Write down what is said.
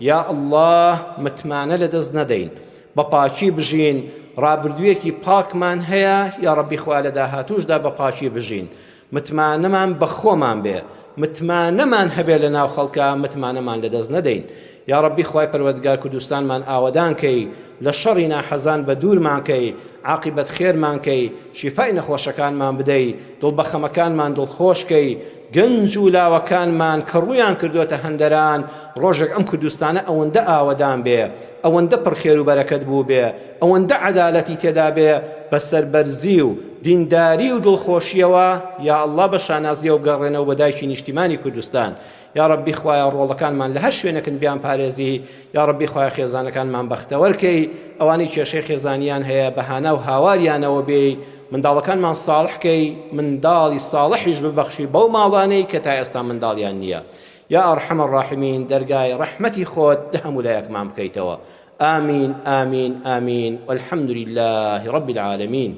یا الله متمانە لە دەست نەدەین، بە پاچی بژین، ڕابردوویەکی پاکمان هەیە، یا ڕەبی خوا لە داهاتووشدا بە پاچی بژین، متمانەمان بە خۆمان بێ، متمانەمان هەبێ لە ناو خەڵکە، متمانەمان لە دەست نەدەین. یا ڕەبی خوای پەروەردگار کوردستانمان ئاوەدان کەی، لە شەڕی ناحەزان بە دوورمان کەی، عاقبەت خێرمان کەی، شیفای نەخۆشەکانمان بدەی، دڵبەخەمەکانمان دڵخۆش کەی، گەنج و لاوەکانمان کە ڕوویان کردوتە هەندەران، ڕۆژێک ئەم کوردستانە ئەوەندە ئاوەدان بێ، ئەوەندە پڕخێر و بەرەکەت بوو بێ، ئەوەندە عەدالەتی تێدا بێ، بە سەربەرزی و دینداری و دڵخۆشیەوە یا الله بە شانازیە و بگەڕێنەوە بە دایکی نیشتیمانی کوردستان. یا ڕەبی خوایە ڕۆڵەکانمان لە هەر شوێنەکن بیان پارێزی، یا ڕەبی خوایە خێزانەکانمان بەختەوەرکەی، ئەوانەی کێشەی خێزانیان هەیە بەهانە و هاواریانەوە بێ، منداڵەکانمان ساڵحکەی، منداڵی ساڵحیش ببەخشی بەو ماڵانەی کە تا ئێستا منداڵیان نییە. یا ئەرحەمە الراحمین، دەرگای ڕەحمەتی خۆت لە هەموو لایەکمان بکەیتەوە. آمین آمین آمین والحمد لله رب العالمين.